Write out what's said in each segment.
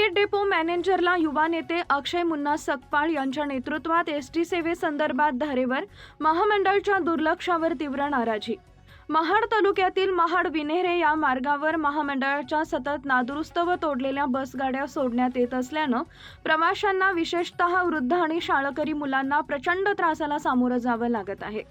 Swargate depot मॅनेजरला युवा नेते अक्षय मुन्ना सकपाळ यांच्या नेतृत्वात एसटी सेवेसंदर्भात धारेवर महामंडळाच्या दुर्लक्षावर तीव्र नाराजी। महाड तालुक्यातील महाड विनेरे या मार्गावर महामंडळाच्या सतत नादुरुस्त व तोडलेल्या बसगाड्या सोडण्यात येत असल्यानं प्रवाशांना विशेषतः वृद्ध आणि शाळकरी मुलांना प्रचंड त्रासाला सामोरं जावं लागत आहे।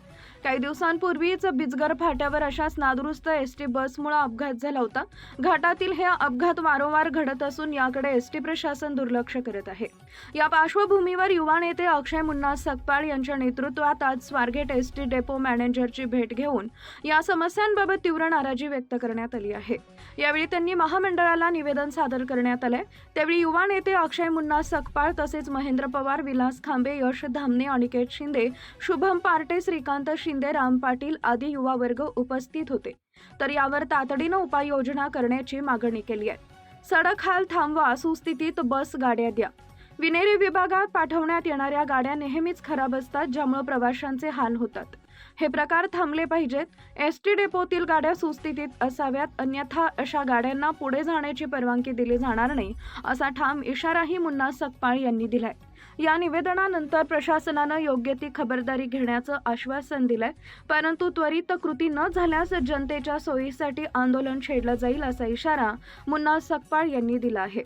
काही दिवसांपूर्वीच बिजगर फाट्यावर अशाच नादुरुस्त एसटी बसमुळे अपघात झाला होता। घाटातील हे अपघात वारंवार घडत असून याकडे एसटी प्रशासन दुर्लक्ष करत आहे। या पार्श्वभूमीवर युवा नेते अक्षय मुन्ना सकपाळ यांच्या नेतृत्वात आज स्वारगेट एसटी डेपो मॅनेजरची भेट घेऊन या समस्यांबाबत तीव्र नाराजी व्यक्त करण्यात आली आहे। यावेळी त्यांनी महामंडळाला निवेदन सादर करण्यात आले। त्यावेळी युवा नेते अक्षय मुन्ना सकपाळ तसेच महेंद्र पवार, विलास खांबे, यश धामणे, अनिकेत शिंदे, शुभम पार्टे, श्रीकांत शिंदे, राम पाटील आदी युवा वर्ग उपस्थित होते। तर यावर तातडीने उपाययोजना करण्याची मागणी केली आहे। सडक हाल थांबवा, सुस्थितीत बस गाड्या द्या। विनेरी विभागात पाठवण्यात येणाऱ्या गाड्या नेहमीच खराब असतात, ज्यामुळे प्रवाशांचे हाल होतात। हे प्रकार थांबले पाहिजेत। एसटी डेपोतील गाड्या सुस्थितीत असाव्यात, अन्यथा अशा गाड्यांना पुढे जाण्याची परवानगी दिली जाणार नाही, असा ठाम इशाराही मुन्ना सकपाळ यांनी दिलाय। या निवेदनानंतर प्रशासनानं योग्य ती खबरदारी घेण्याचं आश्वासन दिलंय, परंतु त्वरित कृती न झाल्यास जनतेच्या सोयीसाठी आंदोलन छेडलं जाईल, असा इशारा मुन्ना सकपाळ यांनी दिला आहे।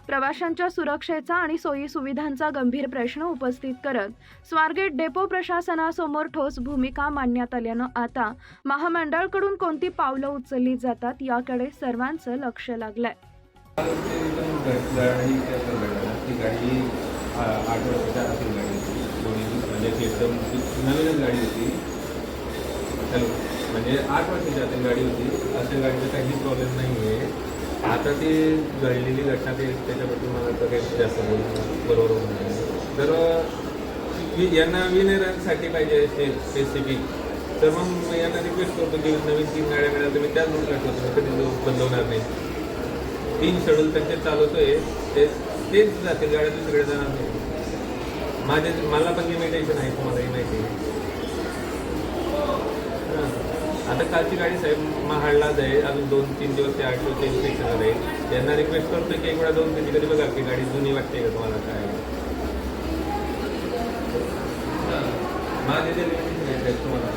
प्रवाशांच्या सुरक्षेचा आणि सोयी सुविधांचा गंभीर प्रश्न उपस्थित करत स्वारगेट डेपो प्रशासनासमोर ठोस भूमिका मांडण्यात आल्यानं आता महामंडळाकडून कोणती पावलं उचलली जातात याकडे सर्वांचं लक्ष लागलंय। म्हणजे 8 वर्षाची गाडी होती, अशा गाडीचा काही प्रॉब्लेम नाही आहे। आता ती जळलेली घटना ते त्याच्याबद्दल मला तर काही जास्त बरोबर नाही। तर यांना विनेरांसाठी पाहिजे स्पेसिफिक, तर मग यांना रिक्वेस्ट करतो की नवीन 3 गाड्या मिळाल्या तर मी त्याच रूटला ठेवतो, कधी बदलवणार नाही। 3 शेड्यूल त्यांचे चालवतोय, तेच जातील गाड्या, दुसरीकडे जाणार नाही। मला पण लिमिटेशन आहे, तुम्हालाही माहिती आहे। आता कालची गाडी साहेब महाडला जाईल, अजून 2-3 दिवस ते आरटीओचे इन्स्पेक्शनला राहील। त्यांना रिक्वेस्ट करतो की एक वेळा जाऊन कधी बघा की गाडी जुनी वाटते का तुम्हाला, काय माझे जे लिमिटेशन आहे तुम्हाला